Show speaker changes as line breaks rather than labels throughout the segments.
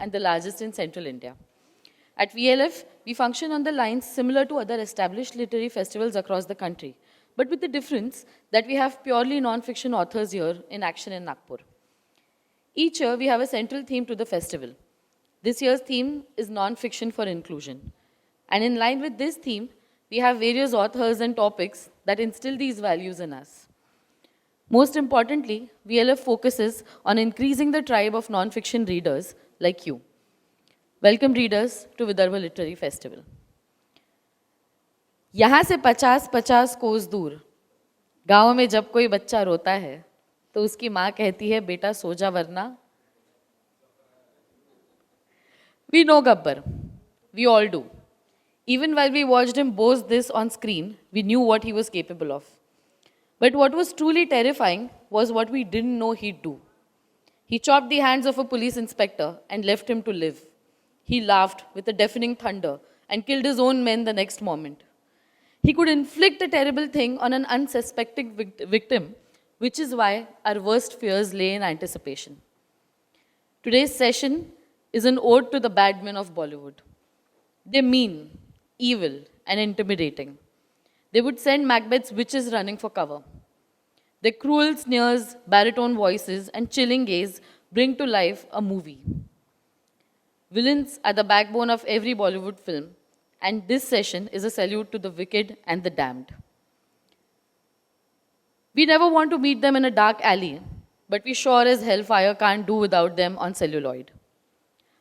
and the largest in central India. At VLF, we function on the lines similar to other established literary festivals across the country, but with the difference that we have purely non-fiction authors here in action in Nagpur. Each year, we have a central theme to the festival. This year's theme is non-fiction for inclusion. And in line with this theme, we have various authors and topics that instill these values in us. Most importantly, VLF focuses on increasing the tribe of non-fiction readers like you. Welcome readers to Vidarbha Literary Festival. यहाँ से 50-50 कोस दूर, गांव में जब कोई बच्चा रोता है, तो उसकी माँ कहती है बेटा सो जा वरना. We know Gabbar. We all do. Even while we watched him boast this on screen, we knew what he was capable of. But what was truly terrifying was what we didn't know he'd do. He chopped the hands of a police inspector and left him to live. He laughed with a deafening thunder and killed his own men the next moment. He could inflict a terrible thing on an unsuspecting victim, which is why our worst fears lay in anticipation. Today's session is an ode to the bad men of Bollywood. They're mean, evil, and intimidating. They would send Macbeth's witches running for cover. Their cruel sneers, baritone voices, and chilling gaze bring to life a movie. Villains are the backbone of every Bollywood film, and this session is a salute to the wicked and the damned. We never want to meet them in a dark alley, but we sure as hellfire can't do without them on celluloid.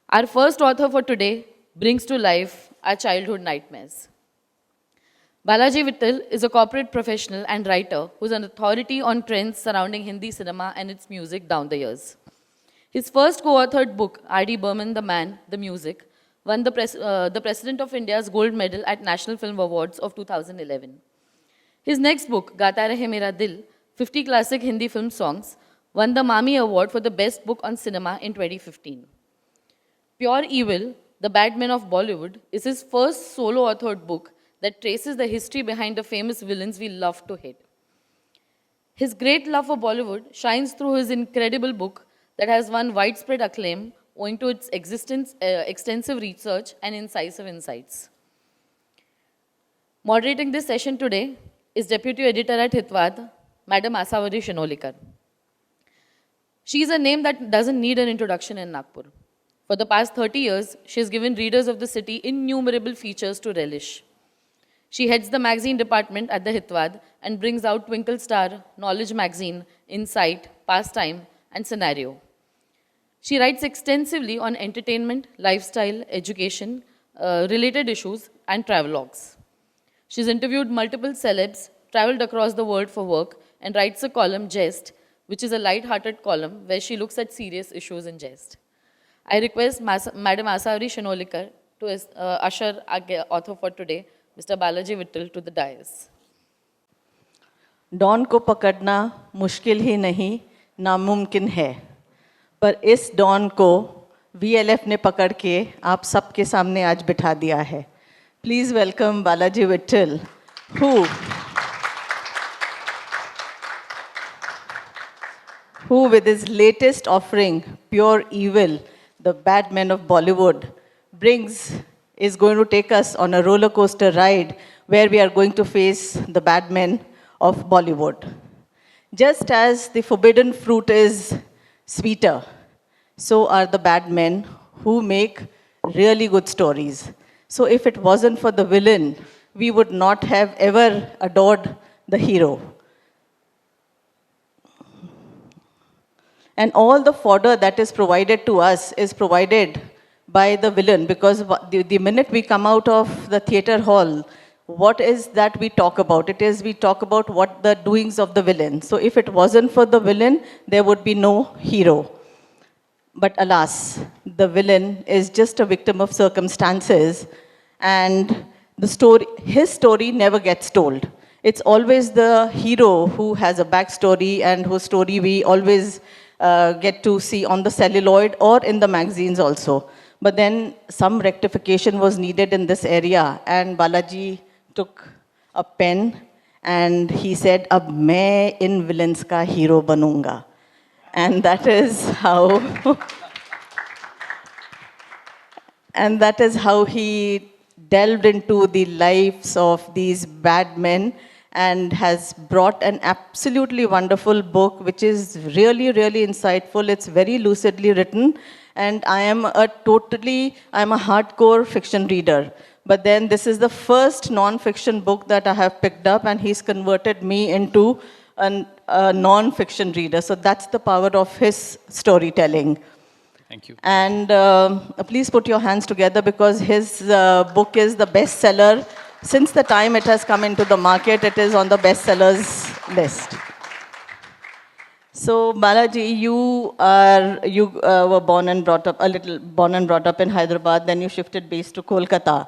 Our first author for today brings to life our childhood nightmares. Balaji Vittal is a corporate professional and writer who's an authority on trends surrounding Hindi cinema and its music down the years. His first co-authored book, R.D. Burman, The Man, The Music, won the President of India's Gold Medal at National Film Awards of 2011. His next book, Gaata Rahe Mera Dil, 50 classic Hindi film songs, won the Mami Award for the Best Book on Cinema in 2015. Pure Evil, The Bad Men of Bollywood, is his first solo-authored book that traces the history behind the famous villains we love to hate. His great love for Bollywood shines through his incredible book that has won widespread acclaim owing to its extensive research and incisive insights. Moderating this session today is Deputy Editor at Hitwad, Madam Asavari Shinolikar. She is a name that doesn't need an introduction in Nagpur. For the past 30 years, she has given readers of the city innumerable features to relish. She heads the magazine department at the Hitwad and brings out Twinkle Star, Knowledge Magazine, Insight, Pastime, and Scenario. She writes extensively on entertainment, lifestyle, education, related issues, and travelogues. She's interviewed multiple celebs, traveled across the world for work, and writes a column, Jest, which is a light-hearted column where she looks at serious issues in jest. I request Madam Asavari Shinolikar to usher our author for today, Mr. Balaji Vittal, to the dais.
Don को पकड़ना मुश्किल ही नहीं, नामुमकिन है, पर इस don को VLF ने पकड़ के आप सबके सामने आज बिठा दिया है. Please welcome Balaji Vittal, who with his latest offering, Pure Evil, The Bad Men of Bollywood, is going to take us on a roller coaster ride where we are going to face the bad men of Bollywood. Just as the forbidden fruit is sweeter, so are the bad men who make really good stories. So if it wasn't for the villain, we would not have ever adored the hero. And all the fodder that is provided to us is provided by the villain, because the minute we come out of the theater hall, what is that we talk about? It is we talk about what the doings of the villain. So if it wasn't for the villain, there would be no hero. But alas, the villain is just a victim of circumstances, and his story never gets told. It's always the hero who has a backstory and whose story we always get to see on the celluloid or in the magazines also. But then some rectification was needed in this area, and Balaji took a pen and he said, "Ab main in villains ka hero banunga." And that is how And that is how he delved into the lives of these bad men and has brought an absolutely wonderful book, which is really, really insightful. It's very lucidly written. And I'm a hardcore fiction reader. But then this is the first non-fiction book that I have picked up, and he's converted me into a non-fiction reader. So that's the power of his storytelling.
Thank you.
And please put your hands together, because his book is the bestseller. Since the time it has come into the market, it is on the bestsellers list. So Balaji, you were born and brought up in Hyderabad. Then you shifted base to Kolkata.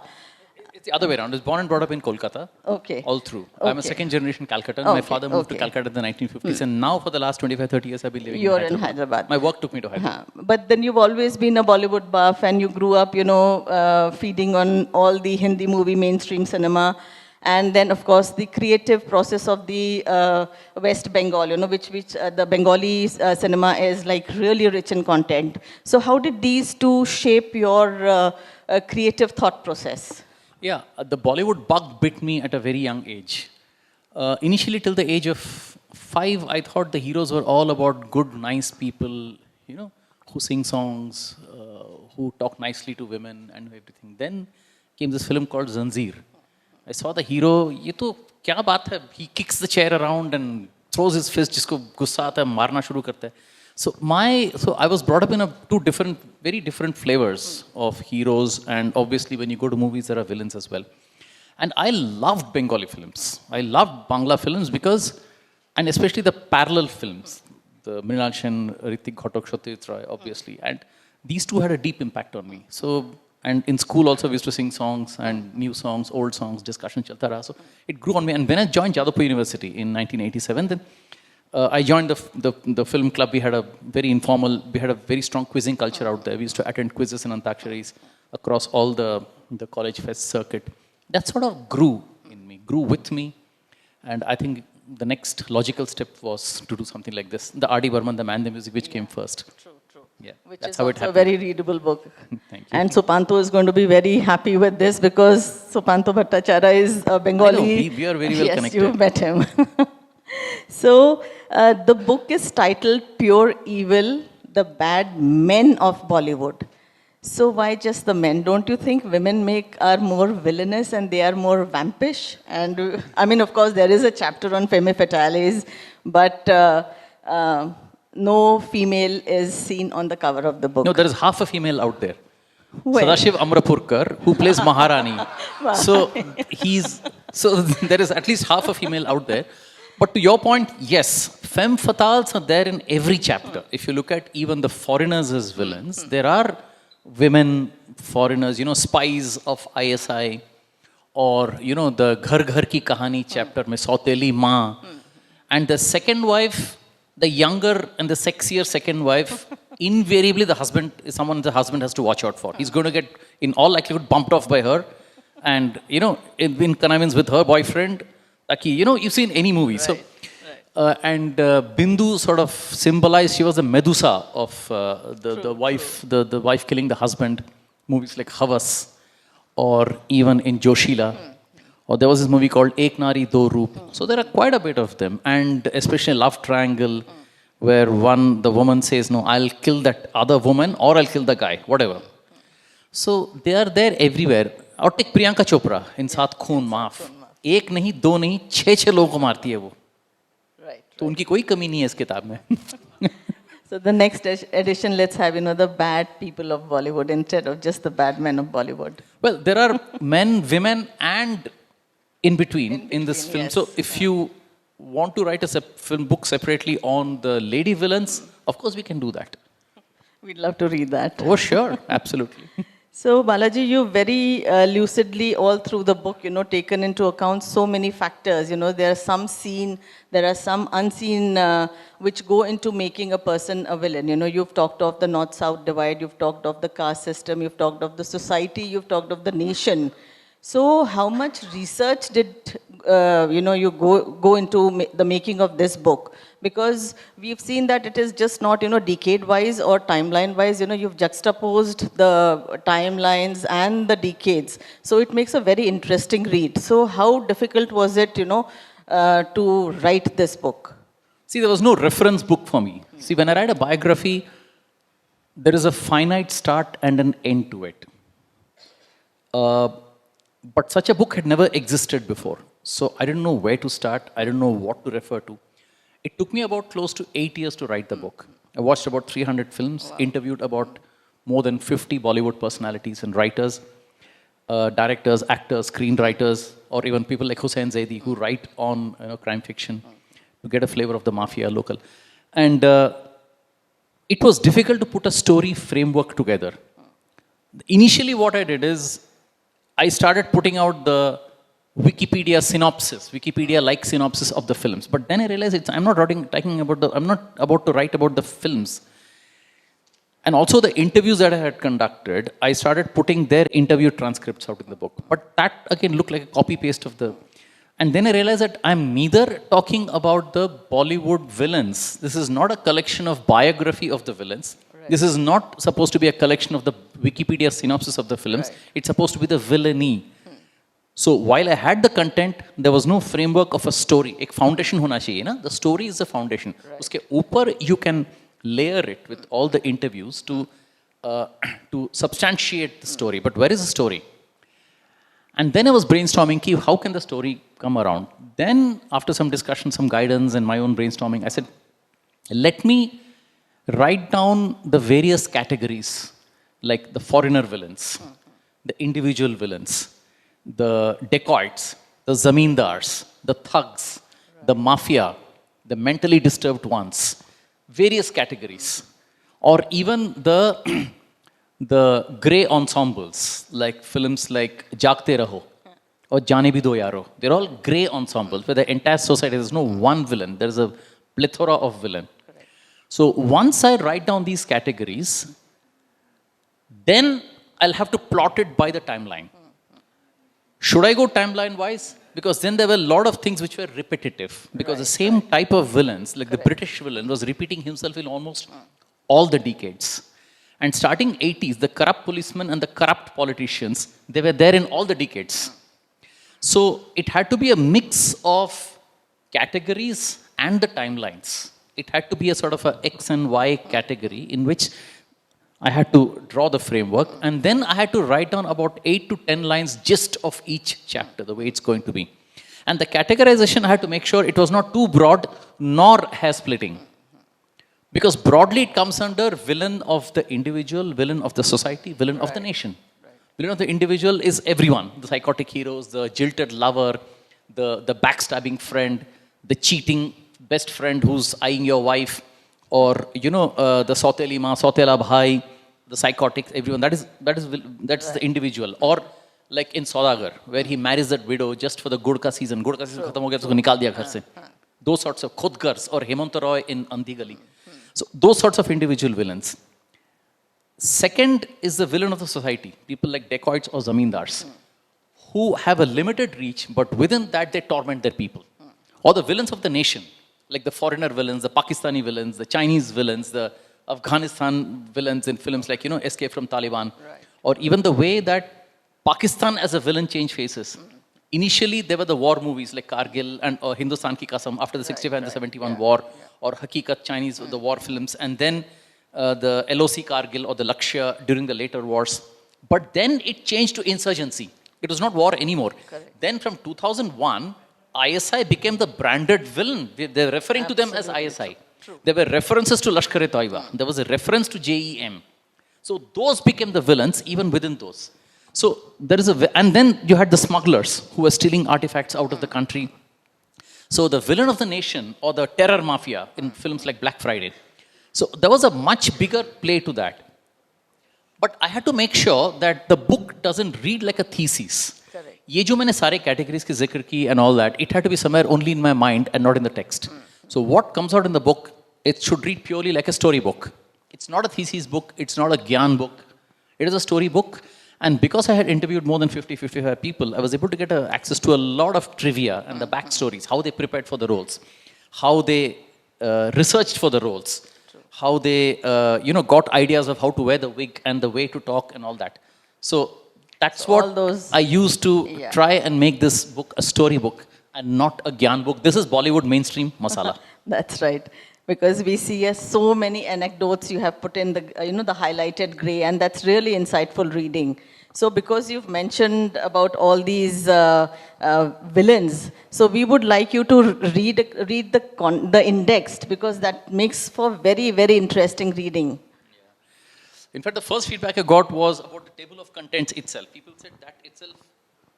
It's the other way around. I was born and brought up in Kolkata.
Okay.
All through.
Okay.
I'm a second generation Calcuttan.
Okay.
My father moved to Calcutta in the 1950s. And now for the last 25, 30 years, I've been living
You're
in Hyderabad. My work took me to Hyderabad.
But then you've always been a Bollywood buff, and you grew up, feeding on all the Hindi movie mainstream cinema. And then, of course, the creative process of the West Bengal, which the Bengali cinema is like really rich in content. So how did these two shape your creative thought process?
Yeah, the Bollywood bug bit me at a very young age. Initially, till the age of 5, I thought the heroes were all about good, nice people, who sing songs, who talk nicely to women and everything. Then came this film called Zanjeer. I saw the hero, ये तो क्या बात है? He kicks the chair around and throws his fist, जिसको गुस्सा आता है, मारना शुरू करता है. So I was brought up in very different flavors of heroes, and obviously when you go to movies, there are villains as well. And I loved Bengali films. I loved Bangla films and especially the parallel films, the Mrinal Sen, Ritik Ghatak, Satyajit Roy, obviously. And these two had a deep impact on me. And in school also we used to sing songs and new songs, old songs, discussion chalta raha. So it grew on me. And when I joined Jadavpur University in 1987, then I joined the film club. We had a very strong quizzing culture out there. We used to attend quizzes and antaksharis across all the college fest circuit. That sort of grew with me. And I think the next logical step was to do something like this. The R.D. Burman, The Man, the Music, which came first.
True.
Yeah,
Which
that's
is
how it
also a
happened.
very readable book.
Thank you.
And Supanto is going to be very happy with this, because Supanto Bhattacharya is a Bengali.
I know, we are very well
yes,
connected.
You've met him. So the book is titled Pure Evil, The Bad Men of Bollywood. So why just the men? Don't you think women are more villainous and they are more vampish? And I mean, of course, there is a chapter on femme fatales, but no female is seen on the cover of the book.
No, there is half a female out there.
Where?
Sadashiv Amrapurkar, who plays Maharani. So there is at least half a female out there. But to your point, yes, femme fatales are there in every chapter. If you look at even the foreigners as villains, there are women foreigners, spies of ISI, or the Ghar Ghar Ki Kahani chapter, mein Sauteli Ma. And the second wife, the younger and the sexier second wife, invariably the husband is someone the husband has to watch out for. He's going to get, in all likelihood, bumped off by her, and in connivance with her boyfriend. You've seen any movie.
Right,
And Bindu sort of symbolized, she was the Medusa of the wife, the wife killing the husband. Movies like Havas, or even in Joshila. Or there was this movie called Ek Nari Do Roop. So there are quite a bit of them. And especially Love Triangle, where the woman says, no, I'll kill that other woman or I'll kill the guy, whatever. So they are there everywhere. Or take Priyanka Chopra in Saath Khoon Maaf. एक नहीं, दो नहीं, 6 लोगों को मारती है वो.
Right.
तो उनकी कोई कमी नहीं है इस किताब में.
So the next edition, let's have, the bad people of Bollywood instead of just the bad men of Bollywood.
Well, there are men, women, and in between in this film.
Yes.
So if you want to write a film book separately on the lady villains, of course we can do that.
We'd love to read that.
Oh, sure. Absolutely.
So, Balaji, you very lucidly all through the book, taken into account so many factors. There are some seen, there are some unseen, which go into making a person a villain. You've talked of the North-South divide, you've talked of the caste system, you've talked of the society, you've talked of the nation. So, how much research did you go into the making of this book? Because we've seen that it is just not, decade-wise or timeline-wise. You've juxtaposed the timelines and the decades. So it makes a very interesting read. So how difficult was it, to write this book?
See, there was no reference book for me. See, when I write a biography, there is a finite start and an end to it. But such a book had never existed before. So I didn't know where to start. I didn't know what to refer to. It took me about close to 8 years to write the book. I watched about 300 films, interviewed about more than 50 Bollywood personalities and writers, directors, actors, screenwriters, or even people like Hussain Zaidi who write on crime fiction to get a flavor of the mafia local. And it was difficult to put a story framework together. Initially what I did is I started putting out the Wikipedia synopsis, Wikipedia-like synopsis of the films. But then I realized I'm not about to write about the films. And also the interviews that I had conducted, I started putting their interview transcripts out in the book. But that again looked like a copy-paste of the... And then I realized that I'm neither talking about the Bollywood villains. This is not a collection of biography of the villains. Right. This is not supposed to be a collection of the Wikipedia synopsis of the films. Right. It's supposed to be the villainy. So while I had the content, there was no framework of a story. एक foundation होना चाहिए ना? The story is the foundation. Right. उसके ऊपर you can layer it with all the interviews to substantiate the story. But where is the story? And then I was brainstorming, how can the story come around? Then after some discussion, some guidance and my own brainstorming, I said, let me write down the various categories, like the foreigner villains, the individual villains, the dacoits, the zamindars, the thugs, the mafia, the mentally disturbed ones, various categories, or even the grey ensembles, like films like Jaagte Raho or Jaane Bhi Do Yaro. They're all grey ensembles where the entire society, there's no one villain, there's a plethora of villain. Correct. So once I write down these categories, then I'll have to plot it by the timeline. Should I go timeline-wise? Because then there were a lot of things which were repetitive. Because the same type of villains, like the British villain, was repeating himself in almost all the decades. And starting 80s, the corrupt policemen and the corrupt politicians, they were there in all the decades. So it had to be a mix of categories and the timelines. It had to be a sort of a X and Y category in which I had to draw the framework, and then I had to write down about 8 to 10 lines just of each chapter, the way it's going to be. And the categorization, I had to make sure it was not too broad nor hair-splitting. Because broadly it comes under villain of the individual, villain of the society, villain of the nation. Villain of the individual is everyone, the psychotic heroes, the jilted lover, the backstabbing friend, the cheating best friend who's eyeing your wife, or the Sauteli Ma, Sautela Bhai, the psychotics, everyone. That's the individual. Or like in Saudagar, where he marries that widow just for the Gud season. Gud season khatam ho gaya, usko nikal diya ghar se. Those sorts of Khudgars or Hemant Roy in Andhi Gali. So those sorts of individual villains. Second is the villain of the society. People like dacoits or zamindars, who have a limited reach, but within that they torment their people. Or the villains of the nation, like the foreigner villains, the Pakistani villains, the Chinese villains, the Afghanistan villains in films like, Escape from Taliban. Right. Or even the way that Pakistan as a villain changed faces. Initially, there were the war movies like Kargil and Hindustan Ki Kasam after the 65 and the 71 war, or Hakikat Chinese, the war films, and then the LOC Kargil or the Lakshya during the later wars. But then it changed to insurgency. It was not war anymore. Correct. Then from 2001, ISI became the branded villain. They're referring to them as ISI. True. There were references to Lashkar-e-Taiba. There was a reference to JEM. So those became the villains even within those. So there is and then you had the smugglers who were stealing artifacts out of the country. So the villain of the nation or the terror mafia in films like Black Friday. So there was a much bigger play to that. But I had to make sure that the book doesn't read like a thesis. ये जो मैंने सारे categories की जिक्र की and all that, it had to be somewhere only in my mind and not in the text. So what comes out in the book, it should read purely like a story book. It's not a thesis book. It's not a Gyan book. It is a story book. And because I had interviewed more than 50, 55 people, I was able to get access to a lot of trivia and the backstories, how they prepared for the roles, how they researched for the roles, how they got ideas of how to wear the wig and the way to talk and all that. So that's
So all
what
those-
I used to
Yeah.
try and make this book a story book and not a gyan book. This is Bollywood mainstream masala.
That's right. Because we see so many anecdotes you have put in the, the highlighted gray, and that's really insightful reading. So because you've mentioned about all these villains, so we would like you to read the indexed, because that makes for very, very interesting reading.
In fact, the first feedback I got was about the table of contents itself. People said that itself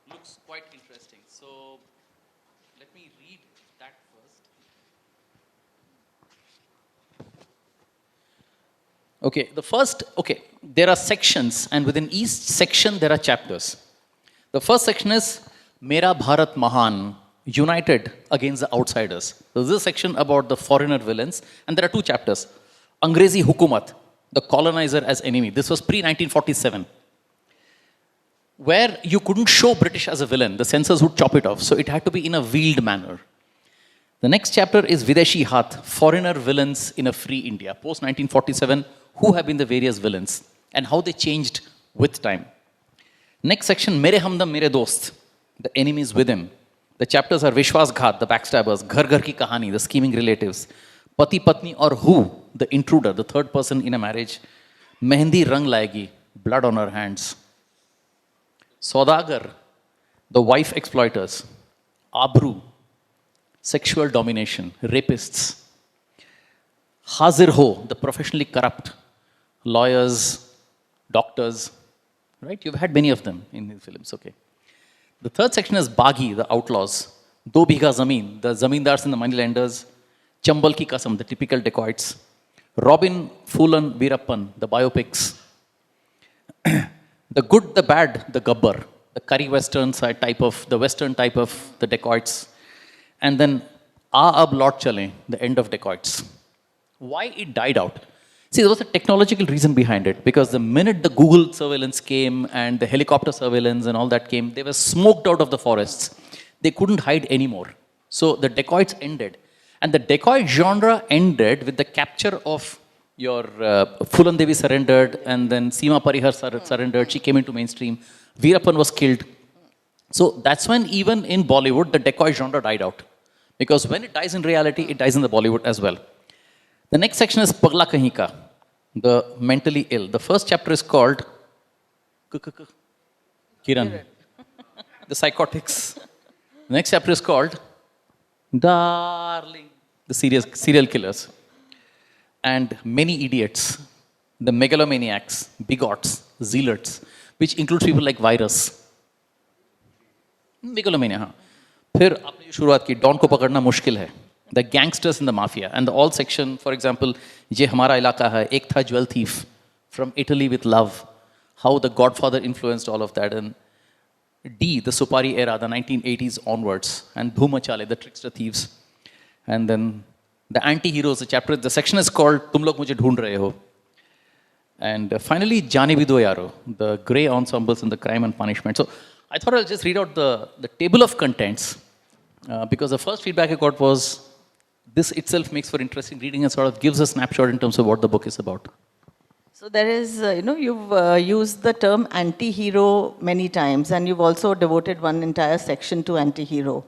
looks quite interesting. So let me read that first. Okay, there are sections, and within each section there are chapters. The first section is Mera Bharat Mahan, united against the outsiders. So this is a section about the foreigner villains, and there are two chapters. Angrezi Hukumat, the colonizer as enemy. This was pre-1947, where you couldn't show British as a villain. The censors would chop it off, so it had to be in a veiled manner. The next chapter is Videshi Hath, foreigner villains in a free India. Post-1947, who have been the various villains and how they changed with time. Next section, Mere Hamdam Mere Dost, the enemies with him. The chapters are Vishwas Ghat, the backstabbers, Ghar Ghar Ki Kahani, the scheming relatives, Pati Patni or Who, the intruder, the third person in a marriage, Mehendi Rang Laegi, blood on her hands, Saudagar, the wife exploiters, Abru, sexual domination, rapists, Hazir Ho, the professionally corrupt, lawyers, doctors, right? You've had many of them in these films, okay. The third section is Bagi, the outlaws, Do Bigha Zameen, the zamindars and the moneylenders, Chambal Ki Kasam, the typical dacoits, Robin, Phulan, Veerappan, the biopics, the good, the bad, the gabbar, the curry western side type of, the western type of the dacoits, and then Ab Lord Chale, the end of dacoits. Why it died out? See, there was a technological reason behind it, because the minute the Google surveillance came and the helicopter surveillance and all that came, they were smoked out of the forests. They couldn't hide anymore. So the dacoits ended. And the dacoit genre ended with the capture of your Phulan Devi surrendered, and then Seema Parihar surrendered. She came into mainstream. Veerappan was killed. So that's when even in Bollywood, the dacoit genre died out. Because when it dies in reality, it dies in the Bollywood as well. The next section is Pagla Kahin Ka, the mentally ill. The first chapter is called Kiran, the psychotics. The next chapter is called Darling, the serial killers. And many idiots, the megalomaniacs, bigots, zealots, which includes people like Virus. मेगलोमेनिया हाँ फिर आपने जो शुरुआत की don को पकड़ना मुश्किल है the gangsters in the mafia and the all section for example ये हमारा इलाका है एक था jewel thief from Italy with love how the godfather influenced all of that and D, the Supari era, the 1980s onwards, and Bhumachale, the trickster thieves, and then the anti-heroes. The section is called "Tum Log Mujhe Dhoond Rahe Ho," and finally Jaane Bhi Do Yaro, the grey ensembles in the crime and punishment. So I thought I'll just read out the table of contents because the first feedback I got was this itself makes for interesting reading and sort of gives a snapshot in terms of what the book is about.
So there is, you've used the term anti-hero many times, and you've also devoted one entire section to anti-hero.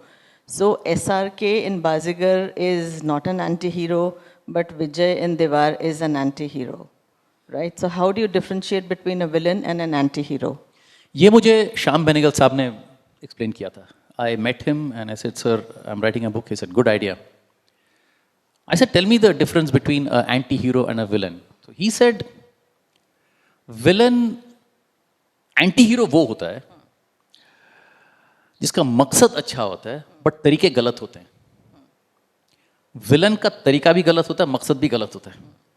So SRK in Bazigar is not an anti-hero, but Vijay in Diwar is an anti-hero, right? So how do you differentiate between a villain and an anti-hero?
ये मुझे श्याम बेनेगल साहब ने explain किया था. I met him and I said, sir, I'm writing a book. He said, good idea. I said, tell me the difference between an anti-hero and a villain. So he said, villain anti hero वो होता है जिसका मकसद अच्छा होता है but तरीके गलत होते हैं विलन का तरीका भी गलत होता है मकसद भी गलत होता है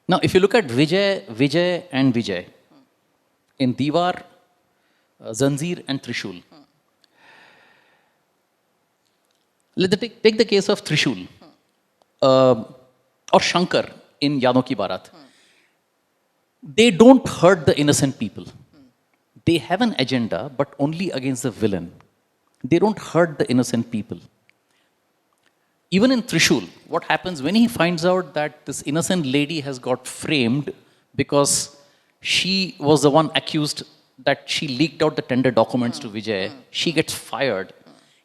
now if you look at Vijay and Vijay in Deewaar Zanjeer and त्रिशूल टेक द केस ऑफ त्रिशूल और शंकर इन यादों की बारात. They don't hurt the innocent people. they have an agenda, but only against the villain. They don't hurt the innocent people. Even in Trishul, what happens when he finds out that this innocent lady has got framed because she was the one accused that she leaked out the tender documents to Vijay, she gets fired.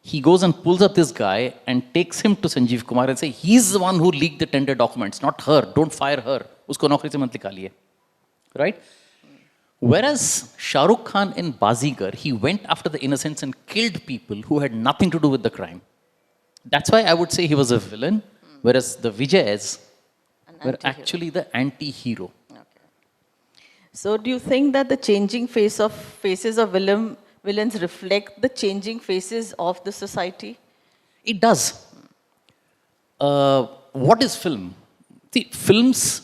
He goes and pulls up this guy and takes him to Sanjeev Kumar and say, he's the one who leaked the tender documents, not her. Don't fire her. Usko naukri se mat nikaliye. Right? Whereas Shah Rukh Khan in Bazigar, he went after the innocents and killed people who had nothing to do with the crime. That's why I would say he was a villain, whereas the Vijayas were actually the anti-hero.
Okay. So do you think that the changing faces of villains reflect the changing faces of the society?
It does. What is film? See, films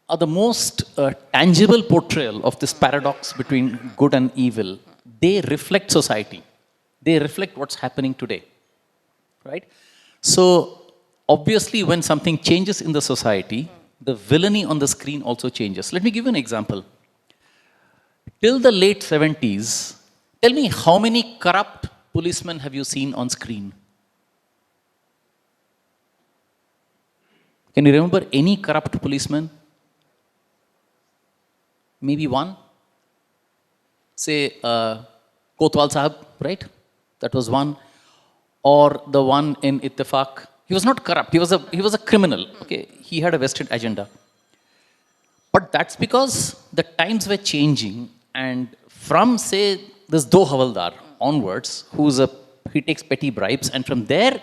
are the most tangible portrayal of this paradox between good and evil. They reflect society. They reflect what's happening today. Right? So, obviously, when something changes in the society, the villainy on the screen also changes. Let me give you an example. Till the late 70s, tell me how many corrupt policemen have you seen on screen? Can you remember any corrupt policeman? Maybe one? Say, Kotwal Sahab, right? That was one. Or the one in Ittifaq. He was not corrupt. He was a criminal. Okay, he had a vested agenda. But that's because the times were changing, and from say this Do Havaldar onwards, he takes petty bribes, and from there,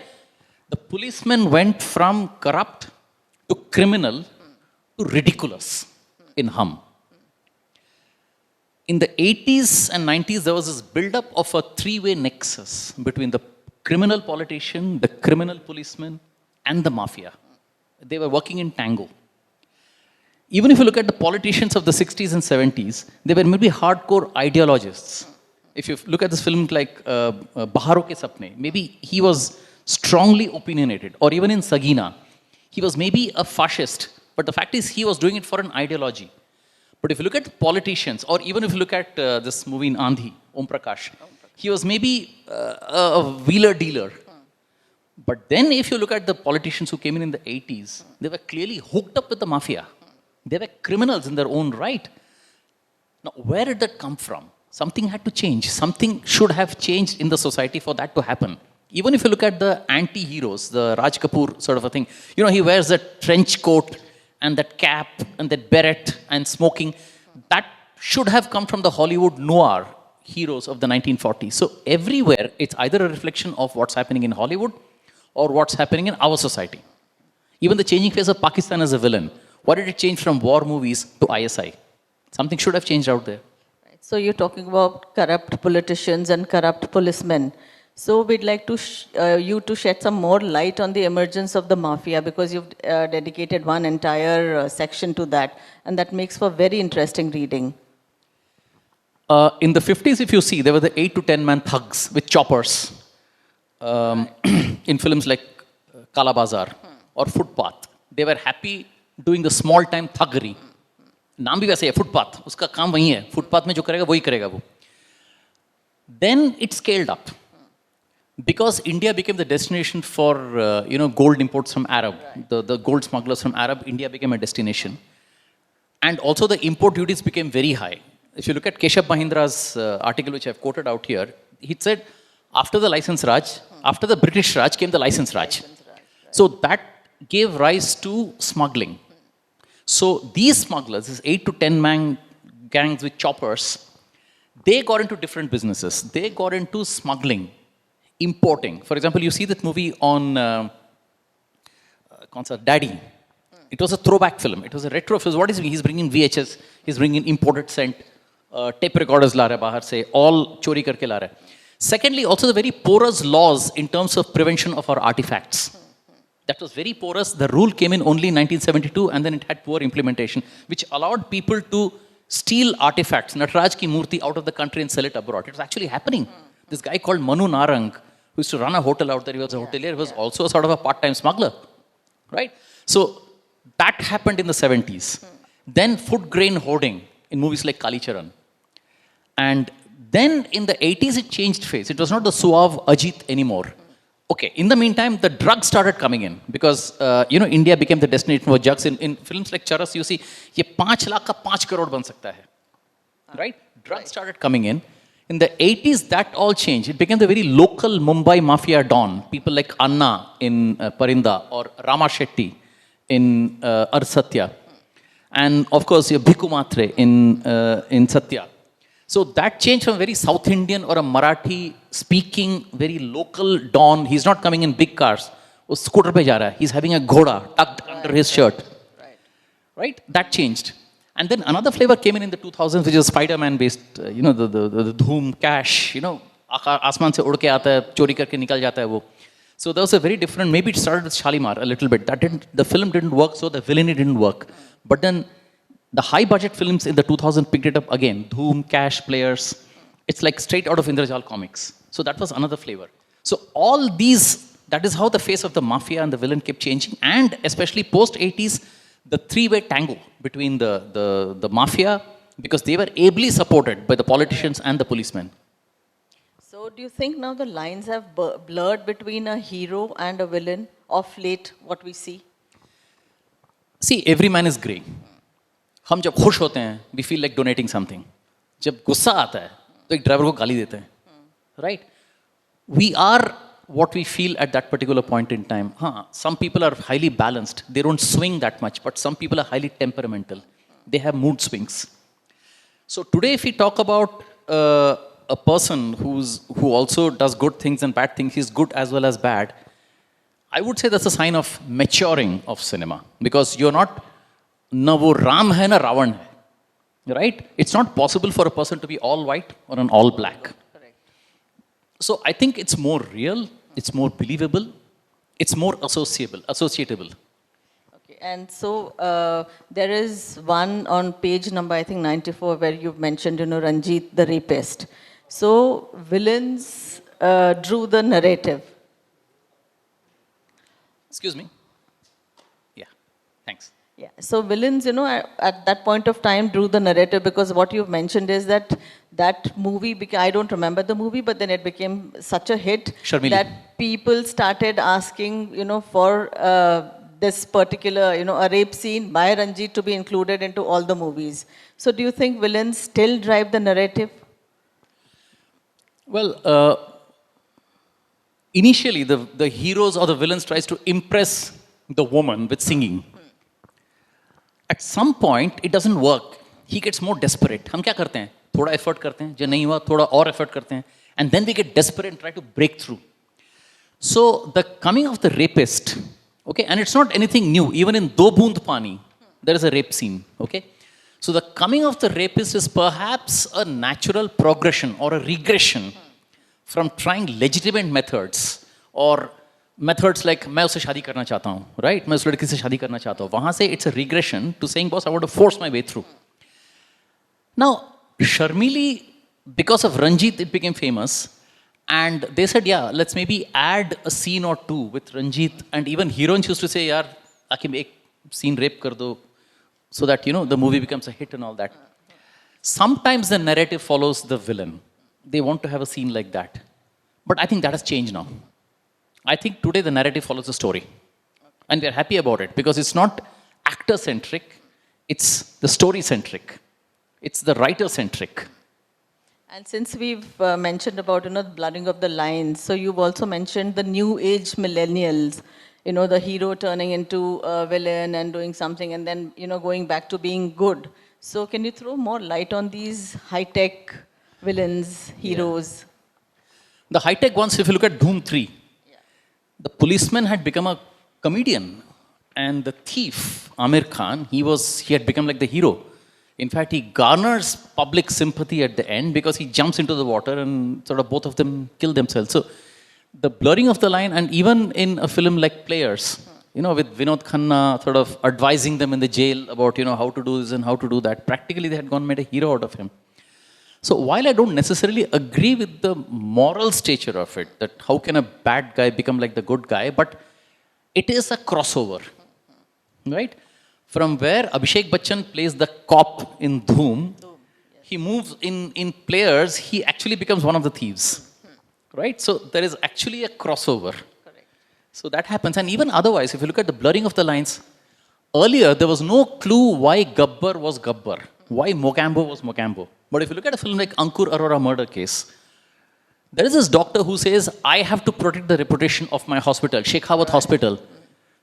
the policeman went from corrupt to criminal to ridiculous in hum. In the 80s and 90s, there was this build-up of a three-way nexus between the criminal politician, the criminal policeman, and the mafia. They were working in tango. Even if you look at the politicians of the 60s and 70s, they were maybe hardcore ideologists. If you look at this film like Baharo Ke Sapne, maybe he was strongly opinionated. Or even in Sagina, he was maybe a fascist. But the fact is, he was doing it for an ideology. But if you look at politicians, or even if you look at this movie in Andhi, Om Prakash, he was maybe a wheeler dealer. But then if you look at the politicians who came in the 80s, they were clearly hooked up with the mafia. They were criminals in their own right. Now, where did that come from? Something had to change. Something should have changed in the society for that to happen. Even if you look at the anti-heroes, the Raj Kapoor sort of a thing, you know, he wears that trench coat and that cap and that beret and smoking. That should have come from the Hollywood noir heroes of the 1940s. So everywhere, it's either a reflection of what's happening in Hollywood or what's happening in our society. Even the changing face of Pakistan as a villain. Why did it change from war movies to ISI? Something should have changed out there.
Right. So you're talking about corrupt politicians and corrupt policemen. So we'd like to you to shed some more light on the emergence of the mafia, because you've dedicated one entire section to that, and that makes for very interesting reading.
In the 50s, if you see, there were the 8 to 10 man thugs with choppers in films like Kala Bazaar or Footpath. They were happy doing the small time thuggery. नाम भी वैसे है, footpath. उसका काम वही है. Footpath में जो करेगा वही करेगा वो. Then it scaled up because India became the destination for gold imports from Arab. The gold smugglers from Arab, India became a destination, and also the import duties became very high. If you look at Keshav Mahindra's article, which I've quoted out here, he said, after the license Raj, after the British Raj came the license Raj. So that gave rise to smuggling. So these smugglers, these 8 to 10 man gangs with choppers, they got into different businesses. They got into smuggling, importing. For example, you see that movie on Daddy. It was a throwback film. It was a retro film. What is he? He's bringing VHS. He's bringing imported scent. Tape recorders la rahe bahar se. All chori karke la rahe. Secondly, also the very porous laws in terms of prevention of our artifacts. That was very porous. The rule came in only in 1972, and then it had poor implementation, which allowed people to steal artifacts, Nataraj ki murti, out of the country and sell it abroad. It was actually happening. This guy called Manu Narang, who used to run a hotel out there, he was a hotelier, he was also a sort of a part-time smuggler. Right? So that happened in the 70s. Then food grain hoarding in movies like Kali Charan. And then in the 80s, it changed face. It was not the suave Ajit anymore. Okay, in the meantime, the drugs started coming in because, India became the destination for drugs. In films like Charas, you see, ये 5 lakh का 5 crore बन सकता है. Right? Drugs started coming in. In the 80s, that all changed. It became the very local Mumbai mafia dawn. People like Anna in Parinda or Rama Shetty in Arsatya. And of course, your Bhiku Matre in Satya. So that changed from very South Indian or a Marathi speaking, very local dawn. He's not coming in big cars. वो scooter पे जा रहा है. He's having a ghoda tucked under his shirt. Right? That changed. And then another flavor came in the 2000s, which is Spider-Man based, the Dhoom, Cash, आसमान से उड़ के आता है, चोरी करके निकल जाता है वो. So there was a very different, maybe it started with Shalimar a little bit. The film didn't work, so the villainy didn't work. But then the high budget films in the 2000s picked it up again. Dhoom, Cash, Players. It's like straight out of Indrajal comics. So that was another flavor. So all these, that is how the face of the mafia and the villain kept changing. And especially post 80s, the three-way tango between the mafia, because they were ably supported by the politicians and the policemen.
So do you think now the lines have blurred between a hero and a villain of late, what we see?
See, every man is grey. हम जब खुश होते हैं, we feel like donating something. जब गुस्सा आता है, तो एक ड्राइवर को गाली देते हैं. Right? We are what we feel at that particular point in time. Some people are highly balanced. They don't swing that much, but some people are highly temperamental. They have mood swings. So today, if we talk about a person who also does good things and bad things, he's good as well as bad, I would say that's a sign of maturing of cinema. Because you're not, na wo Ram hai na Ravan hai. Right? It's not possible for a person to be all white or an all black. So I think it's more real, it's more believable, it's more associatable.
Okay, and so there is one on page number, I think 94, where you've mentioned, Ranjit the rapist. So villains drew the narrative.
Excuse me? Yeah, thanks.
Yeah, so villains, at that point of time drew the narrative, because what you've mentioned is that movie, I don't remember the movie, but then it became such a hit
Sharmili.
that people started asking, for this particular, a rape scene by Ranjit to be included into all the movies. So do you think villains still drive the narrative?
Well, initially the heroes or the villains tries to impress the woman with singing. At some point, it doesn't work. He gets more desperate. हम क्या करते हैं? थोड़ा effort करते हैं. जो नहीं हुआ, थोड़ा और effort करते हैं. And then we get desperate and try to break through. So the coming of the rapist, okay, and it's not anything new. Even in Do Boond Pani, there is a rape scene, okay. So the coming of the rapist is perhaps a natural progression or a regression from trying legitimate methods or methods like मैं उससे शादी करना चाहता हूँ, right? मैं उस लड़की से शादी करना चाहता हूँ. वहाँ से it's a regression to saying, boss, I want to force my way through. Now, Sharmili, because of Ranjit, it became famous. And they said, yeah, let's maybe add a scene or two with Ranjit. And even heroines used to say, yaar, आके एक scene rape कर दो, so that, the movie becomes a hit and all that. Sometimes the narrative follows the villain. They want to have a scene like that. But I think that has changed now. I think today the narrative follows the story. And we're happy about it because it's not actor-centric, it's the story-centric. It's the writer-centric.
And since we've mentioned about, the blurring of the lines, so you've also mentioned the new age millennials, the hero turning into a villain and doing something and then, going back to being good. So can you throw more light on these high-tech villains, heroes?
The high-tech ones, if you look at Dhoom 3, the policeman had become a comedian, and the thief, Amir Khan, he had become like the hero. In fact, he garners public sympathy at the end because he jumps into the water and sort of both of them kill themselves. So the blurring of the line, and even in a film like Players, with Vinod Khanna sort of advising them in the jail about, how to do this and how to do that, practically they had made a hero out of him. So while I don't necessarily agree with the moral stature of it, that how can a bad guy become like the good guy, but it is a crossover, right? From where Abhishek Bachchan plays the cop in Dhoom, he moves in players, he actually becomes one of the thieves. Right? So there is actually a crossover. So that happens. And even otherwise, if you look at the blurring of the lines, earlier there was no clue why Gabbar was Gabbar, why Mogambo was Mogambo. But if you look at a film like Ankur Arora murder case, there is this doctor who says, I have to protect the reputation of my hospital, Shekhawat Hospital.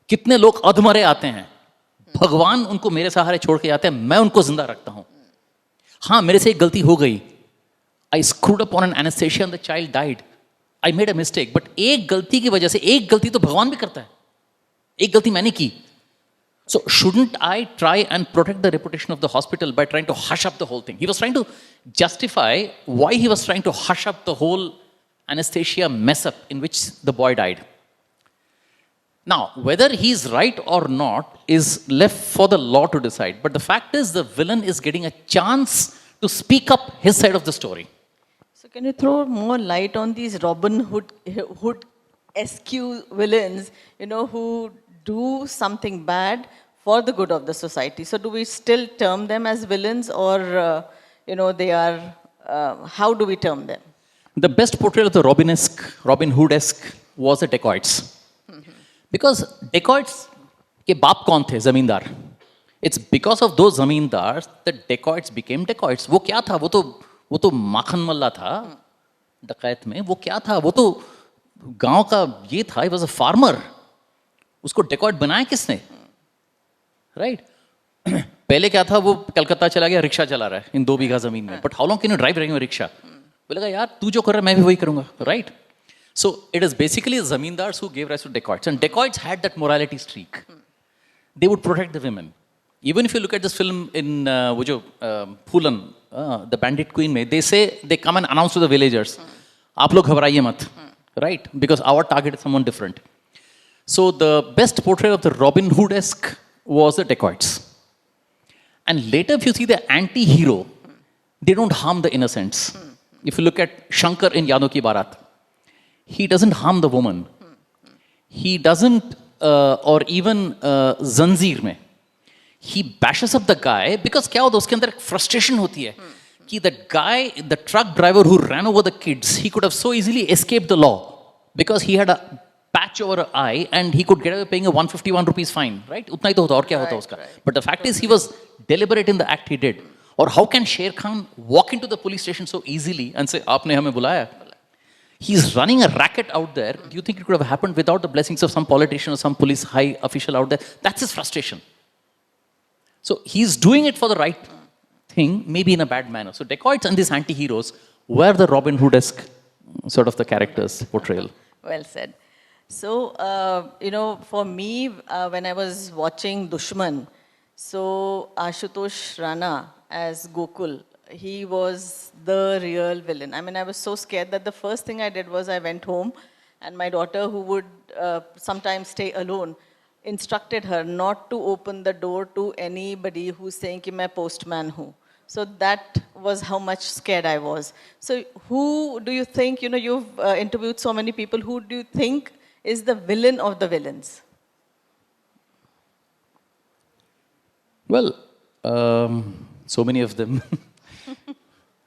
कितने लोग अधमरे आते हैं, भगवान उनको मेरे सहारे छोड़ के जाते हैं, मैं उनको जिंदा रखता हूं. हाँ, मेरे से एक गलती हो गई. I screwed up on an anesthesia and the child died. I made a mistake. But एक गलती की वजह से, एक गलती तो भगवान भी करता है. एक गलती मैंने की. So shouldn't I try and protect the reputation of the hospital by trying to hush up the whole thing? He was trying to justify why he was trying to hush up the whole anesthesia mess up in which the boy died. Now, whether he's right or not is left for the law to decide. But the fact is, the villain is getting a chance to speak up his side of the story.
So can you throw more light on these Robin Hood-esque villains, who do something bad for the good of the society? So do we still term them as villains, or, they are, how do we term them?
The best portrayal of the Robin Hood-esque was the dacoits. Because dacoits के बाप कौन थे? जमींदार. It's because of those zamindars that dacoits became dacoits. वो क्या था? वो तो माखन मल्ला था डकैत में. वो क्या था? वो तो गांव का ये था. He was a farmer. उसको dacoit बनाया किसने? Right? पहले क्या था? वो कलकत्ता चला गया, रिक्शा चला रहा है इन 2 बीघा जमीन में. But how long can you drive running a rickshaw? बोलेगा यार तू जो कर रहा है मैं भी वही करूंगा. Right? So it is basically the zamindars who gave rise to dacoits, and dacoits had that morality streak. They would protect the women. Even if you look at this film in Phulan, the Bandit Queen, they say, they come and announce to the villagers, "Aap log ghabaraiye mat," right? Because our target is someone different. So the best portrayal of the Robin Hood-esque was the dacoits. And later, if you see the anti-hero, they don't harm the innocents. If you look at Shankar in Yadon Ki Barat, he doesn't harm the woman. He doesn't, or even Zanjeer mein, he bashes up the guy because क्या होता है उसके अंदर एक frustration होती है कि the guy, the truck driver who ran over the kids, he could have so easily escaped the law because he had a patch over an eye and he could get away paying a 151 rupees fine, right? उतना ही तो होता और क्या होता उसका. But the fact is he was deliberate in the act he did. Or how can Sher Khan walk into the police station so easily and say, "आपने हमें बुलाया"? He's running a racket out there. Do you think it could have happened without the blessings of some politician or some police high official out there? That's his frustration. So he's doing it for the right thing, maybe in a bad manner. So dacoits and these anti-heroes were the Robin Hood-esque sort of the characters portrayal.
Well said. So, for me, when I was watching Dushman, so Ashutosh Rana as Gokul, he was the real villain. I mean, I was so scared that the first thing I did was I went home, and my daughter, who would sometimes stay alone, instructed her not to open the door to anybody who's saying कि मैं postman हूँ. So that was how much scared I was. So who do you think, you've interviewed so many people, who do you think is the villain of the villains?
Well, so many of them.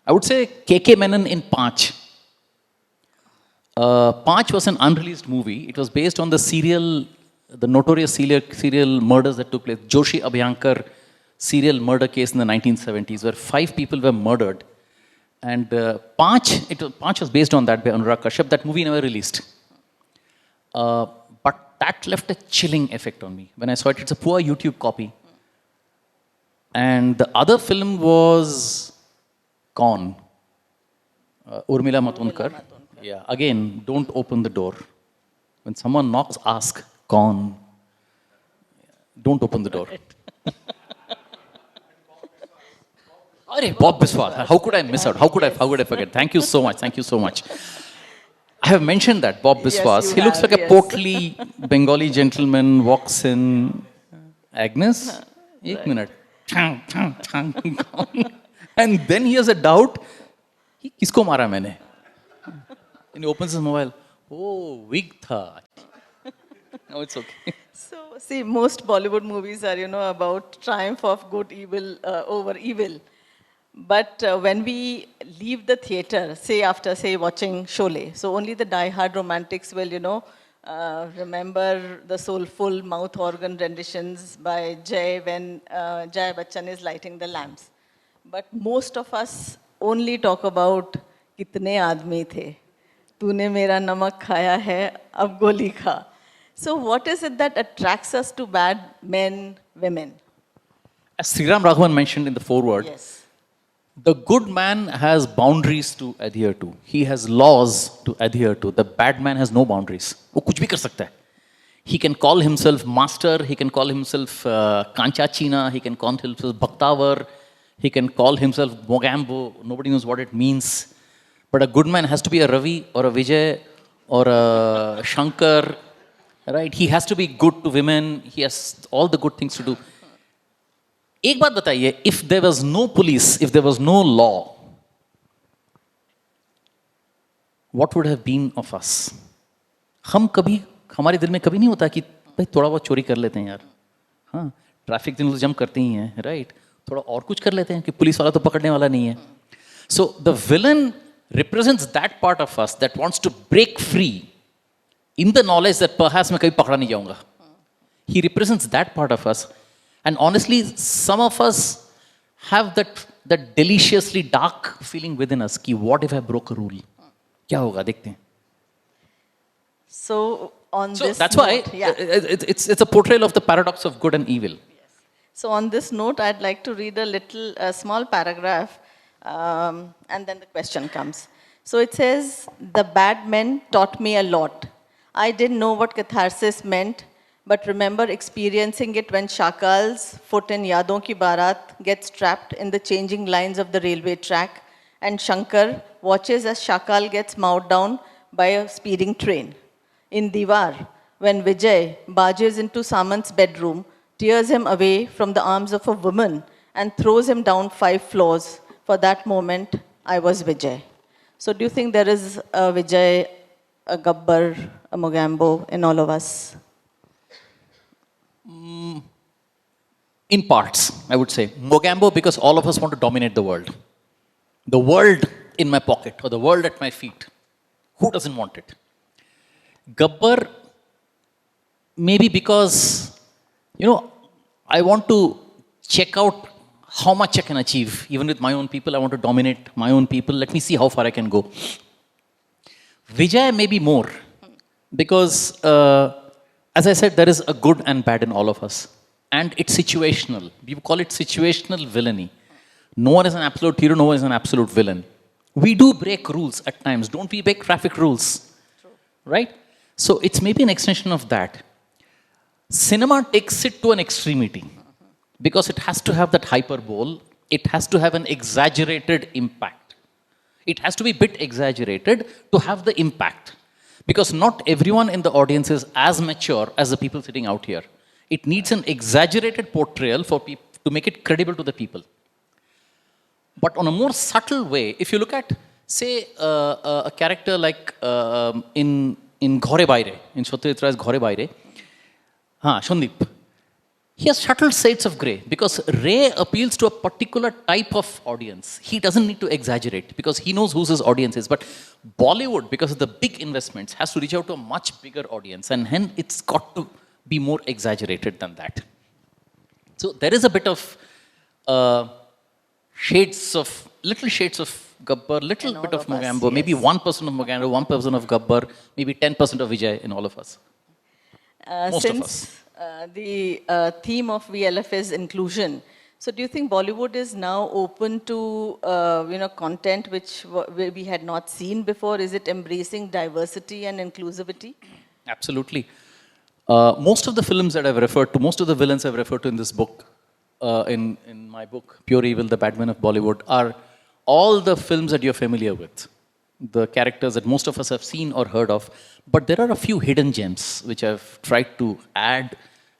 I would say K.K. Menon in Panch. Panch was an unreleased movie. It was based on the notorious serial murders that took place. Joshi Abhyankar serial murder case in the 1970s, where 5 people were murdered. And Panch was based on that by Anurag Kashyap. That movie never released. But that left a chilling effect on me. When I saw it, it's a poor YouTube copy. And the other film was Kaun, Urmila Matondkar. Yeah, again, don't open the door. When someone knocks, ask, Kaun. Don't open the door. Arey, Bob Biswas. How could I miss out? How could I forget? Thank you so much. Thank you so much. I have mentioned that, Bob Biswas.
Yes,
he looks like a portly Bengali gentleman, walks in. Agnes? Ek minute. And then he has a doubt. Kisko mara maine? And he opens his mobile. Oh, wig tha. No, it's okay.
So, see, most Bollywood movies are, about triumph of good evil over evil. But when we leave the theater, say after, say, watching Sholay, so only the die-hard romantics will, remember the soulful mouth organ renditions by Jay when Jai Bachchan is lighting the lamps. But most of us only talk about कितने आदमी थे, तूने मेरा नमक खाया है, अब गोली खा. So what is it that attracts us to bad men, women?
As Sriram Raghavan mentioned in the foreword,
Yes.
the good man has boundaries to adhere to. He has laws to adhere to. The bad man has no boundaries. वो कुछ भी कर सकता है. He can call himself master. He can call himself Kancha China. He can call himself Bhaktavar. He can call himself Mogambo. Nobody knows what it means. But a good man has to be a Ravi or a Vijay or a Shankar. Right? He has to be good to women. He has all the good things to do. एक बात बताइए, if there was no police, if there was no law, what would have been of us? हम कभी, हमारे दिल में कभी नहीं होता कि भाई थोड़ा बहुत चोरी कर लेते हैं यार, हाँ, ट्रैफिक दिन जम करते ही हैं, राइट, थोड़ा और कुछ कर लेते हैं कि पुलिस वाला तो पकड़ने वाला नहीं है. So the villain represents that part of us that wants to break free in the knowledge that perhaps मैं कभी पकड़ा नहीं जाऊंगा. He represents that part of us. And honestly, some of us have that deliciously dark feeling within us कि what if I broke a rule? क्या होगा देखते हैं.
So on
So
this
that's
note,
why it's a portrayal of the paradox of good and evil.
So on this note, I'd like to read a small paragraph, and then the question comes. So it says, "The bad men taught me a lot. I didn't know what catharsis meant, but remember experiencing it when Shakal's foot in Yadon Ki Barat gets trapped in the changing lines of the railway track, and Shankar watches as Shakal gets mowed down by a speeding train. In Diwar, when Vijay barges into Samant's bedroom, tears him away from the arms of a woman, and throws him down 5 floors. For that moment, I was Vijay." So do you think there is a Vijay, a Gabbar, a Mogambo in all of us?
In parts, I would say. Mogambo, because all of us want to dominate the world. The world in my pocket or the world at my feet. Who doesn't want it? Gabbar, maybe because, I want to check out how much I can achieve. Even with my own people, I want to dominate my own people. Let me see how far I can go. Vijay, maybe more. Because, as I said, there is a good and bad in all of us. And it's situational. We call it situational villainy. No one is an absolute hero, no one is an absolute villain. We do break rules at times. Don't we break traffic rules? True. Right? So it's maybe an extension of that. Cinema takes it to an extremity. Because it has to have that hyperbole. It has to have an exaggerated impact. It has to be a bit exaggerated to have the impact. Because not everyone in the audience is as mature as the people sitting out here. It needs an exaggerated portrayal for to make it credible to the people. But on a more subtle way, if you look at, say, a character like in Ghore Baire, in Satyajit Ghore Baire, Shandip, he has subtle shades of grey because Ray appeals to a particular type of audience. He doesn't need to exaggerate because he knows who his audience is. But Bollywood, because of the big investments, has to reach out to a much bigger audience, and hence it's got to be more exaggerated than that. So there is a bit of little shades of Gabbar, little bit of Mogambo, yes. Maybe 1% of Mogambo, 1% of Gabbar, maybe 10% of Vijay in all of us. Most of us.
The theme of VLF is inclusion. So do you think Bollywood is now open to content which we had not seen before? Is it embracing diversity and inclusivity?
Absolutely. Most of the films that I've referred to, most of the villains I've referred to in this book, in my book, Pure Evil, The Bad Men of Bollywood, are all the films that you're familiar with. The characters that most of us have seen or heard of. But there are a few hidden gems which I've tried to add,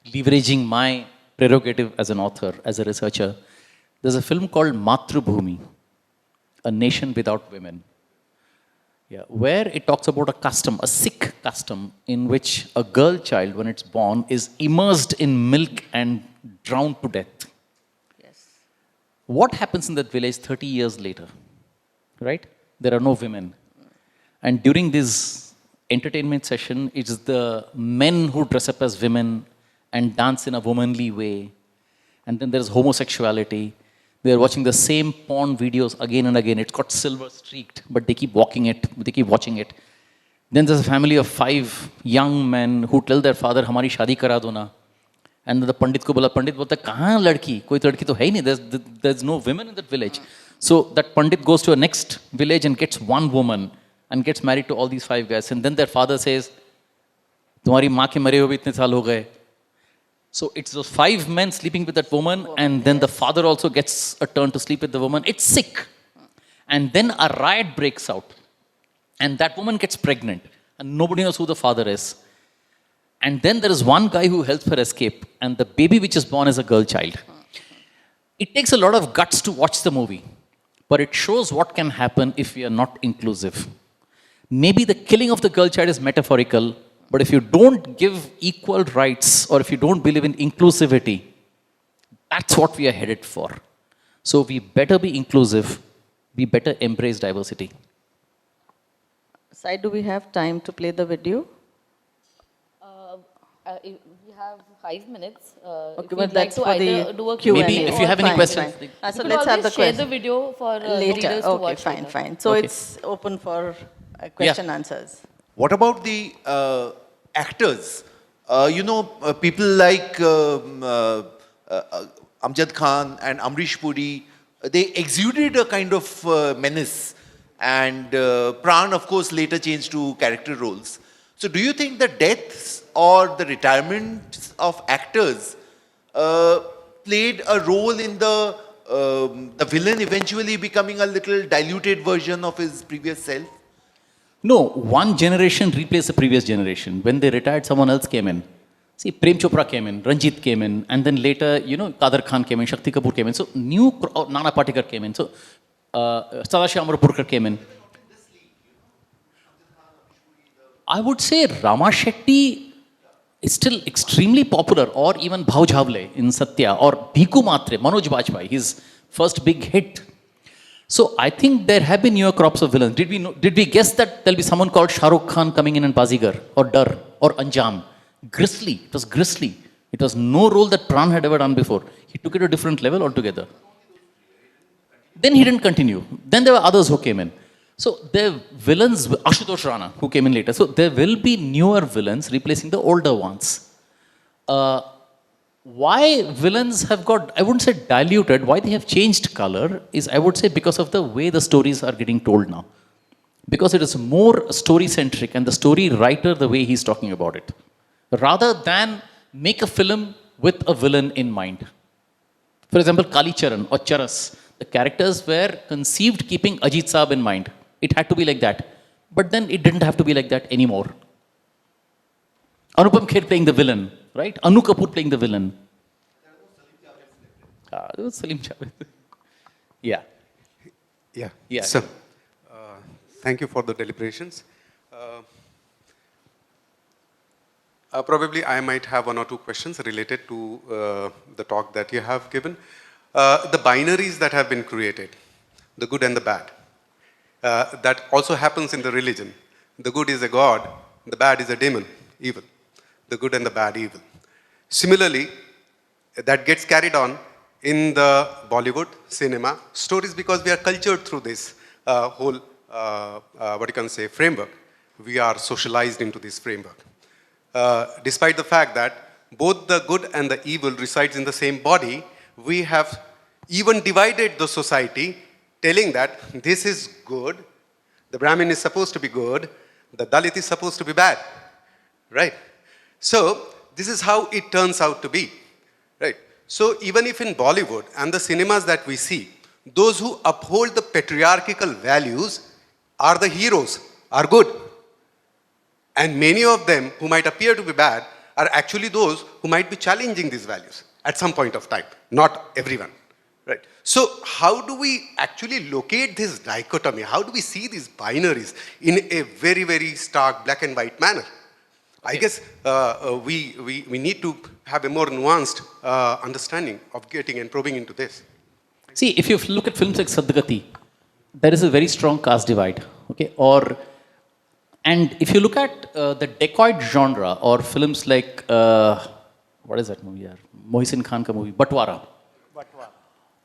leveraging my prerogative as an author, as a researcher. There's a film called Matrubhumi, A Nation Without Women. Yeah, where it talks about a custom, a Sikh custom, in which a girl child, when it's born, is immersed in milk and drowned to death.
Yes.
What happens in that village 30 years later? Right? There are no women. And during this entertainment session, it's the men who dress up as women and dance in a womanly way. And then there's homosexuality. They're watching the same porn videos again and again. It's got silver streaked, but they keep watching it. Then there's a family of 5 young men who tell their father, "Hamari shadi kara do na." And the Pandit ko bola, Pandit bolta, "Kahan ladki? Koi ladki to hai nahi. There's no women in that village." So that Pandit goes to a next village and gets one woman and gets married to all these 5 guys. And then their father says, "Tumhari maa ke mare hue bhi itne saal ho gaye." So it's those 5 men sleeping with that woman, and then the father also gets a turn to sleep with the woman. It's sick. And then a riot breaks out. And that woman gets pregnant. And nobody knows who the father is. And then there is one guy who helps her escape. And the baby which is born is a girl child. It takes a lot of guts to watch the movie. But it shows what can happen if we are not inclusive. Maybe the killing of the girl child is metaphorical. But if you don't give equal rights, or if you don't believe in inclusivity, that's what we are headed for. So we better be inclusive. We better embrace diversity.
Sai, do we have time to play the video?
We have 5 minutes.
Okay,
if
but
you'd like
that's
to
for
either
the
do a
Q&A.
Maybe if you have any
Fine,
questions.
fine.
You
So
could
let's have the
always share the
question.
video for the
Later.
readers to
Okay,
watch
fine,
later.
fine. So
Okay.
it's open for question answers.
What about the actors? People like Amjad Khan and Amrish Puri, they exuded a kind of menace. And Pran, of course, later changed to character roles. So do you think the deaths or the retirements of actors played a role in the villain eventually becoming a little diluted version of his previous self?
No, one generation replaced the previous generation. When they retired, someone else came in. See, Prem Chopra came in, Ranjit came in, and then later, Kader Khan came in, Shakti Kapoor came in. So Nana Patekar came in. So Sadashiv Amrapurkar came in. I would say Rama Shetty is still extremely popular, or even Bhau Jhavle in Satya, or Bhiku Matre, Manoj Bajpayee, his first big hit. So I think there have been newer crops of villains. Did we guess that there'll be someone called Shah Rukh Khan coming in Bazigar, or Dar, or Anjam? Grisly. It was grisly. It was no role that Pran had ever done before. He took it to a different level altogether. Then he didn't continue. Then there were others who came in. So the villains, Ashutosh Rana, who came in later. So there will be newer villains replacing the older ones. Why villains have got, I wouldn't say diluted, why they have changed color is, I would say, because of the way the stories are getting told now. Because it is more story-centric, and the story writer, the way he's talking about it. Rather than make a film with a villain in mind. For example, Kali Charan or Charas. The characters were conceived keeping Ajit Saab in mind. It had to be like that. But then it didn't have to be like that anymore. Anupam Kher playing the villain, right? Anu Kapoor playing the villain. There was Salim Javed. Yeah.
Yeah.
Yeah.
So, thank you for the deliberations. Probably I might have 1 or 2 questions related to the talk that you have given. The binaries that have been created, the good and the bad, that also happens in the religion. The good is a god, the bad is a demon, evil. The good and the bad, evil. Similarly, that gets carried on in the Bollywood cinema stories, because we are cultured through this whole, framework. We are socialized into this framework. Despite the fact that both the good and the evil resides in the same body, we have even divided the society, telling that this is good, the Brahmin is supposed to be good, the Dalit is supposed to be bad, right? So this is how it turns out to be, right? So even if in Bollywood and the cinemas that we see, those who uphold the patriarchal values are the heroes, are good. And many of them who might appear to be bad are actually those who might be challenging these values at some point of time, not everyone, right? So how do we actually locate this dichotomy? How do we see these binaries in a very, very stark black and white manner? I guess we need to have a more nuanced understanding of getting and probing into this.
See, if you look at films like Sadgati, there is a very strong caste divide. Okay, and if you look at the dacoit genre or films like what is that movie? Yeah, Mohsin Khan ka movie, Batwara.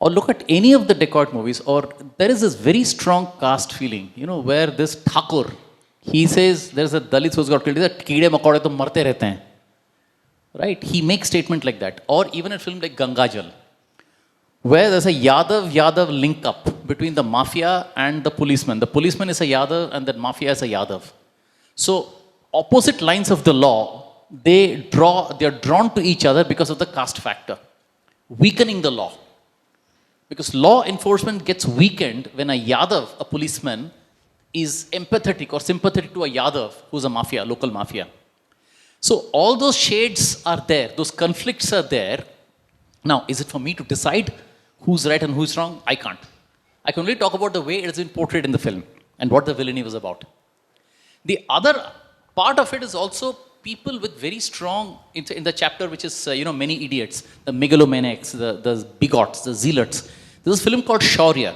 Or look at any of the dacoit movies, or there is this very strong caste feeling, where this Thakur, he says there's a Dalit who's got killed, Keede Makode to marte rehte hain. Right? He makes statement like that. Or even a film like Gangajal, where there's a Yadav link up between the mafia and the policeman. The policeman is a Yadav and the mafia is a Yadav. So opposite lines of the law, they are drawn to each other because of the caste factor, weakening the law. Because law enforcement gets weakened when a Yadav, a policeman, is empathetic or sympathetic to a Yadav who's a mafia, local mafia. So all those shades are there, those conflicts are there. Now, is it for me to decide who's right and who's wrong? I can't. I can only talk about the way it has been portrayed in the film and what the villainy was about. The other part of it is also people with very strong, in the chapter which is, many idiots, the megalomaniacs, the bigots, the zealots. There's a film called Shaurya.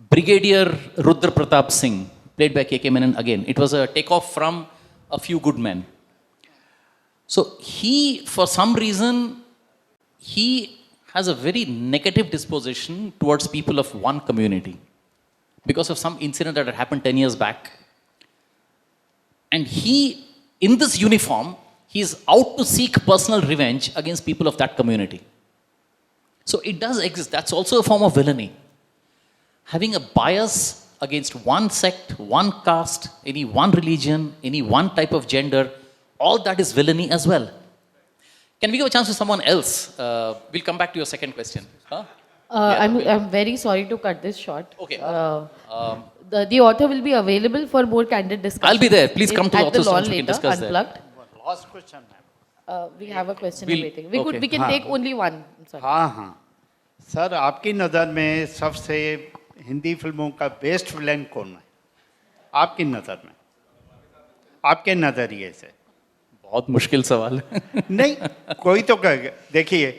Brigadier Rudra Pratap Singh, played by K.K. Menon again. It was a takeoff from A Few Good Men. So he, for some reason, he has a very negative disposition towards people of one community because of some incident that had happened 10 years back. And he, in this uniform, he is out to seek personal revenge against people of that community. So it does exist. That's also a form of villainy. Having a bias against one sect, one caste, any one religion, any one type of gender, all that is villainy as well. Can we give a chance to someone else? We'll come back to your second question. Huh?
I'm very sorry to cut this short.
Okay.
The author will be available for more candid discussion.
I'll be there. Please come to the author's
lawn
lounge. We can
later,
discuss
unplugged.
Last question, ma'am.
We have a question
We'll-
waiting.
okay.
We can take only one. I'm sorry.
हाँ sir, आपकी नज़र में सबसे हिंदी फिल्मों का best villain कौन है आपकी नज़र में, आपके नज़रिए से?
बहुत मुश्किल सवाल है.
नहीं, कोई तो कहेगा. देखिए,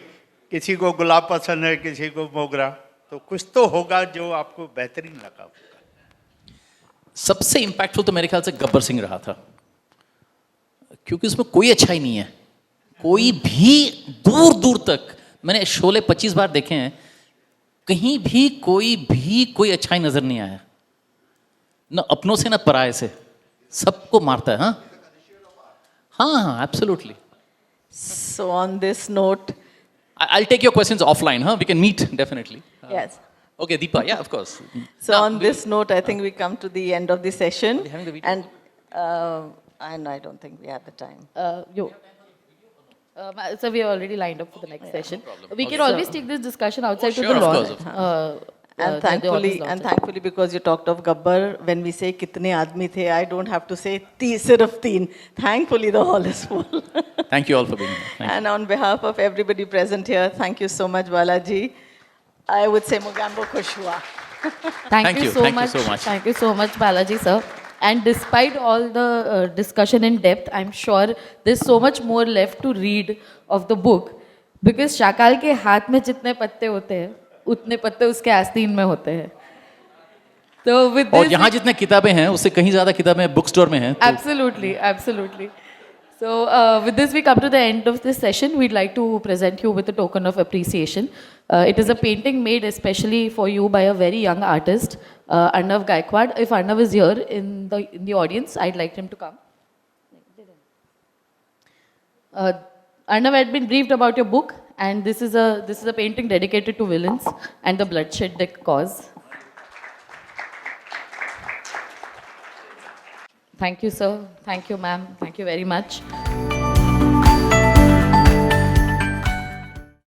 किसी को गुलाब पसंद है, किसी को मोगरा, तो कुछ तो होगा जो आपको बेहतरीन लगा होगा.
सबसे इम्पैक्टफुल तो मेरे ख्याल से गब्बर सिंह रहा था, क्योंकि उसमें कोई अच्छाई नहीं है. कोई भी दूर दूर तक, मैंने शोले 25 बार देखे हैं, कहीं भी कोई अच्छाई नजर नहीं आया, न अपनों से न पराये से, सबको मारता है. हाँ, absolutely.
So on this note,
I'll take your questions offline, huh? We can meet definitely.
yes.
Okay, Deepa, yeah, of course.
So
Now,
on this note, I think we come to the end of the session.
we having the video?
And I don't think we have the time.
So we are already lined up for the next session. We can
Okay.
always take this discussion outside to
sure,
the
of
lawn.
course, of
And thankfully, because you talked of Gabbar, when we say kitne aadmi the, I don't have to say sirf teen. Thankfully, the hall is full.
Thank you all for being here. Thank you.
And on behalf of everybody present here, thank you so much, Balaji. I would say Mugambo Khushua.
Thank you so much.
so much.
Thank you so much, Balaji sir. And despite all the discussion in depth, I'm sure there's so much more left to read of the book, because Shakaal के हाथ में जितने पत्ते होते हैं, उतने पत्ते उसके आस्तीन में होते हैं. तो with
और
this,
यहाँ जितने किताबें हैं उससे कहीं ज्यादा किताबें बुक स्टोर में हैं. तो
absolutely. So with this, we come to the end of this session. We'd like to present you with a token of appreciation. It is a painting made especially for you by a very young artist, Arnav Gaikwad. If Arnav is here in the audience, I'd like him to come. Arnav had been briefed about your book, and this is a painting dedicated to villains and the bloodshed they cause. Thank you, sir. Thank you, ma'am. Thank you very much.